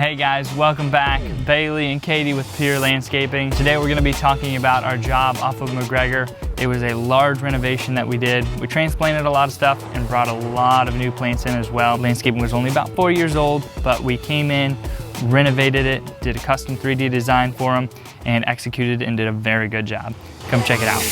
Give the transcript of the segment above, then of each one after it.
Hey guys, welcome back. Bailey and Katie with Pure Landscaping. Today we're going to be talking about our job off of McGregor. It was a large renovation that we did. We transplanted a lot of stuff and brought a lot of new plants in as well. Landscaping was only about 4 years old, but we came in, renovated it, did a custom 3D design for them, and executed and did a very good job. Come check it out.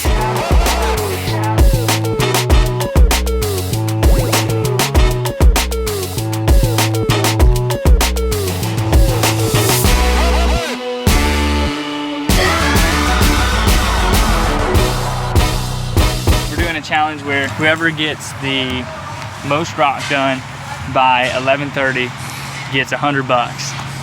Challenge where whoever gets the most rock done by 11:30 gets $100.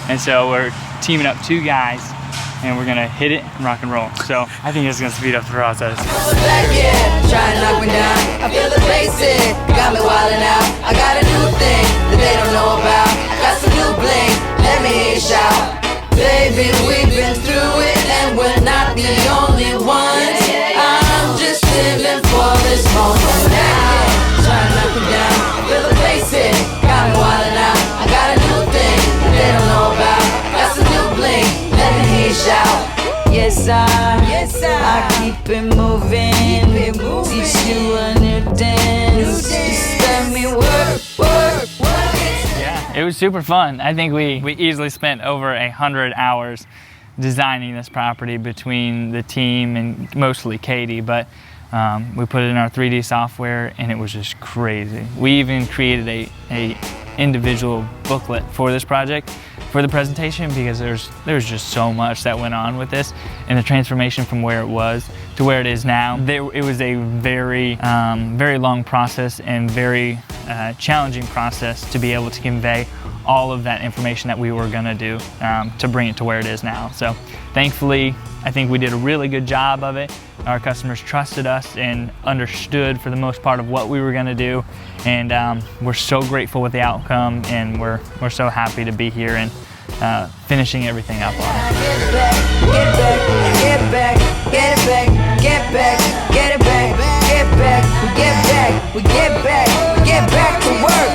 And so we're teaming up 2 guys and we're gonna hit it and rock and roll. So I think it's gonna speed up the process. Trying to knock me down. I feel the basic, got me wildin' out. I got a new thing that they don't know about. I got some new bling, let me hear you shout. Baby, we've been through it and we're not the only ones. I'm just living for this moment now. Trying to knock me down, feel the basic, got me wildin' out. I got a new thing that they don't know about. Got some new bling, let me hear you shout. Yes, I keep it moving. Teach you a new dance. Just let me work. Yeah, it was super fun. I think we easily spent over 100 hours designing this property between the team and mostly Katie, but we put it in our 3D software and it was just crazy. We even created a individual booklet for this project, for the presentation, because there's just so much that went on with this, and the transformation from where it was to where it is now. It was a very long process and very challenging process to be able to convey all of that information that we were gonna do to bring it to where it is now. So thankfully, I think we did a really good job of it. Our customers trusted us and understood for the most part of what we were gonna do. And we're so grateful with the outcome, and we're so happy to be here and finishing everything up on it. Get back, get it back, get back, get it back, get back, we get back to work.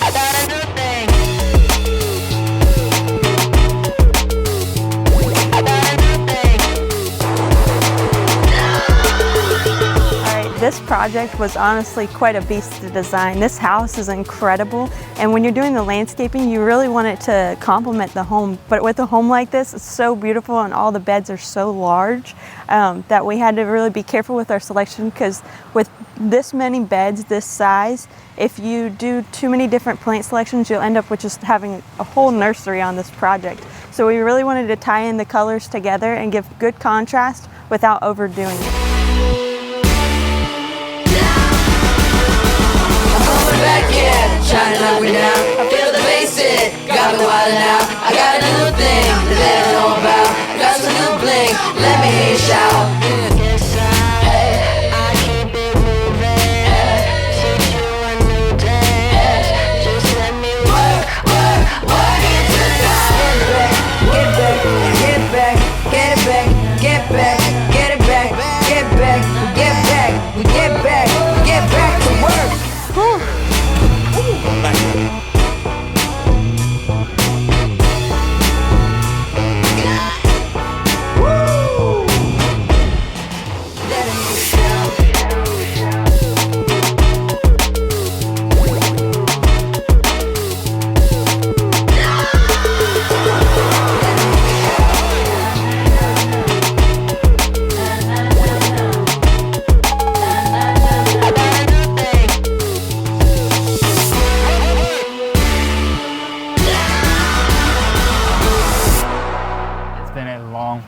I got a new thing. This project was honestly quite a beast to design. This house is incredible, and when you're doing the landscaping, you really want it to complement the home. But with a home like this, it's so beautiful and all the beds are so large that we had to really be careful with our selection, because with this many beds, this size, if you do too many different plant selections, you'll end up with just having a whole nursery on this project. So we really wanted to tie in the colors together and give good contrast without overdoing it. Trying to knock me down, I feel the basic, got me wildin' out. I got a new thing that they don't know about. I got some new bling, let me hear you shout. Yes, I keep it moving. Teach you a new dance. Just let me work it to the side. Get back, get it back, get back, get it back, we get back to work. Whew.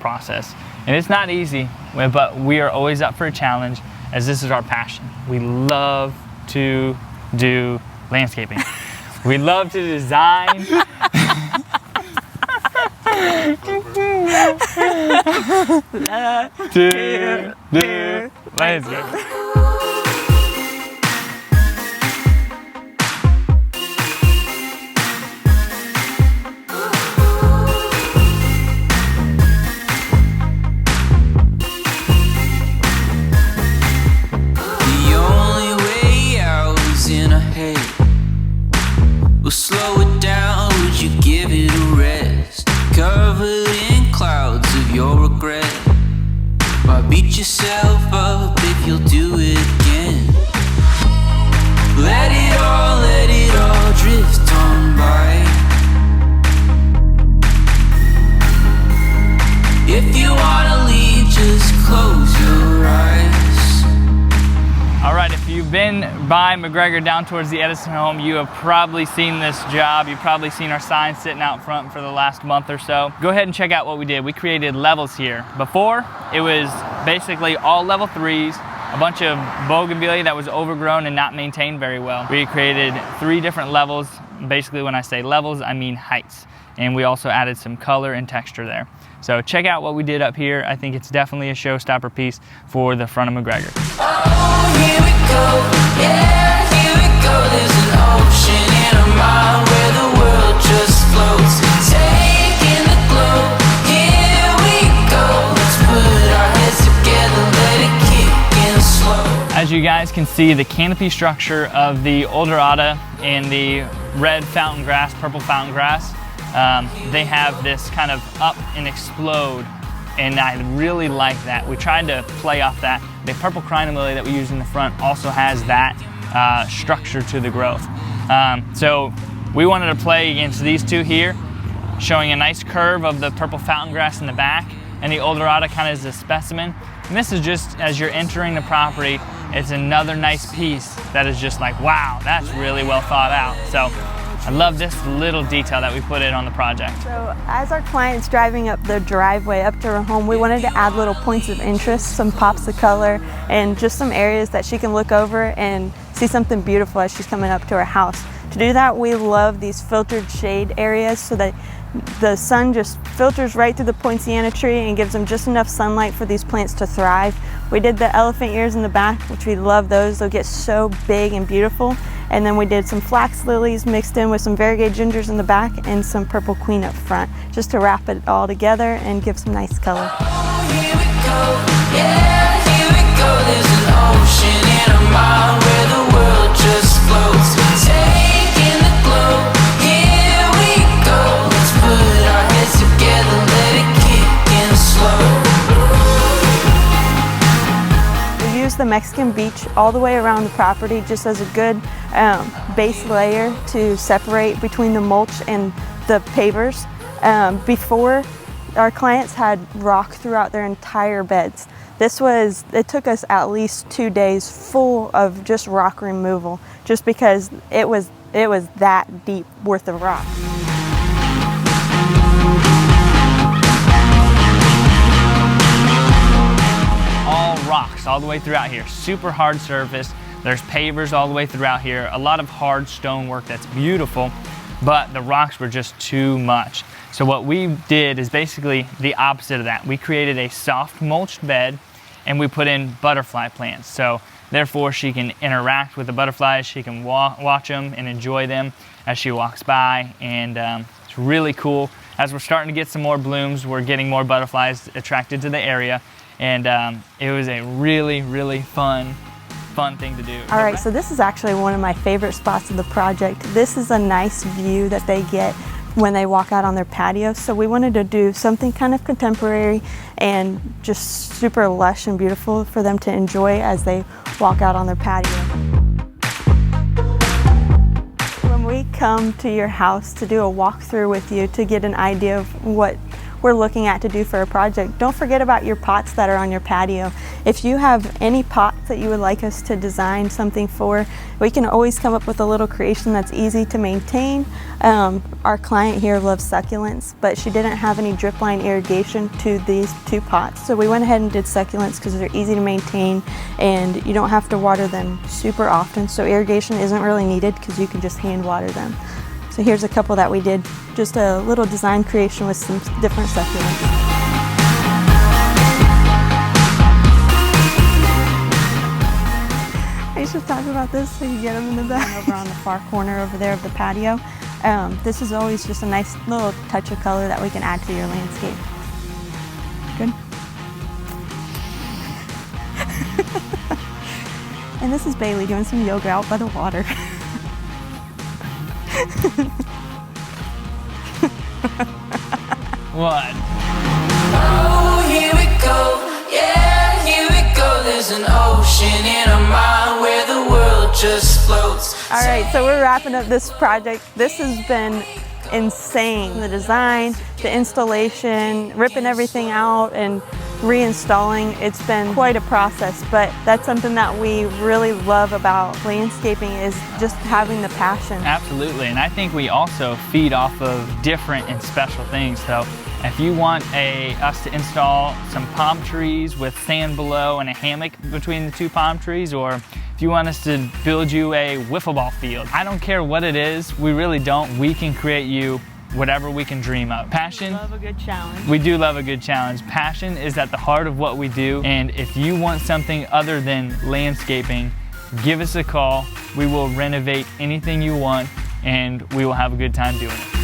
Process, and it's not easy, but we are always up for a challenge, as this is our passion. We love to do landscaping. We love to design. to do landscaping. We'll slow it down, would you yourself up if you'll do it again. Let it all drift on by. If you wanna leave, just close your eyes. All right, if you've been by McGregor down towards the Edison home, you have probably seen this job. You've probably seen our sign sitting out front for the last month or so. Go ahead and check out what we did. We created levels here. Before, it was basically all level 3s, a bunch of bougainvillea that was overgrown and not maintained very well. We created 3 different levels. Basically, when I say levels, I mean heights. And we also added some color and texture there. So check out what we did up here. I think it's definitely a showstopper piece for the front of McGregor. Oh, here we go, yeah, here we go. There's an ocean in our mind where the world just floats. Taking the glow, here we go. Let's put our heads together, let it kick in slow. As you guys can see, the canopy structure of the Eldorado and the red fountain grass, purple fountain grass, they have this kind of up and explode, and I really like that. We tried to play off that. The purple crinolilly that we use in the front also has that structure to the growth. So we wanted to play against these two here, showing a nice curve of the purple fountain grass in the back, and the Eldorado kind of is a specimen. And this is just, as you're entering the property, it's another nice piece that is just like, wow, that's really well thought out. So I love this little detail that we put in on the project. So as our client's driving up the driveway up to her home, we wanted to add little points of interest, some pops of color, and just some areas that she can look over and see something beautiful as she's coming up to her house. To do that, we love these filtered shade areas so that the sun just filters right through the poinciana tree and gives them just enough sunlight for these plants to thrive. We did the elephant ears in the back, which we love those. They'll get so big and beautiful. And then we did some flax lilies mixed in with some variegated gingers in the back and some purple queen up front, just to wrap it all together and give some nice color. Oh, here we go, yeah, here we go. There's an ocean in our mind where the world just floats. Taking the glow, here we go. Let's put our heads together, let it kick in slow. We used the Mexican beach all the way around the property just as a good base layer to separate between the mulch and the pavers. Before, our clients had rock throughout their entire beds. It took us at least 2 days full of just rock removal, just because it was that deep worth of rock. All rocks all the way throughout here, super hard surface. There's pavers all the way throughout here, a lot of hard stonework that's beautiful, but the rocks were just too much. So what we did is basically the opposite of that. We created a soft mulched bed and we put in butterfly plants. So therefore she can interact with the butterflies, she can watch them and enjoy them as she walks by, and it's really cool. As we're starting to get some more blooms, we're getting more butterflies attracted to the area, and it was a really, really fun thing to do. All right, so this is actually one of my favorite spots of the project. This is a nice view that they get when they walk out on their patio. So we wanted to do something kind of contemporary and just super lush and beautiful for them to enjoy as they walk out on their patio. When we come to your house to do a walkthrough with you to get an idea of what we're looking at to do for a project, don't forget about your pots that are on your patio. If you have any pots that you would like us to design something for, we can always come up with a little creation that's easy to maintain. Our client here loves succulents, but she didn't have any drip line irrigation to these 2 pots. So we went ahead and did succulents because they're easy to maintain and you don't have to water them super often. So irrigation isn't really needed because you can just hand water them. So here's a couple that we did, just a little design creation with some different succulents. I should talk about this so you get them in the back. Over on the far corner over there of the patio. This is always just a nice little touch of color that we can add to your landscape. Good. And this is Bailey doing some yoga out by the water. What? Oh, here we go, yeah, here we there's an ocean in our mind where the world just floats. All right, so we're wrapping up this project. This has been insane. The design, the installation, ripping everything out and reinstalling, it's been quite a process, but that's something that we really love about landscaping is just having the passion. Absolutely, and I think we also feed off of different and special things. So if you want us to install some palm trees with sand below and a hammock between the two palm trees, or if you want us to build you a wiffle ball field, I don't care what it is, we really don't. We can create you whatever we can dream of. Passion. We love a good challenge. We do love a good challenge. Passion is at the heart of what we do, and if you want something other than landscaping, give us a call. We will renovate anything you want, and we will have a good time doing it.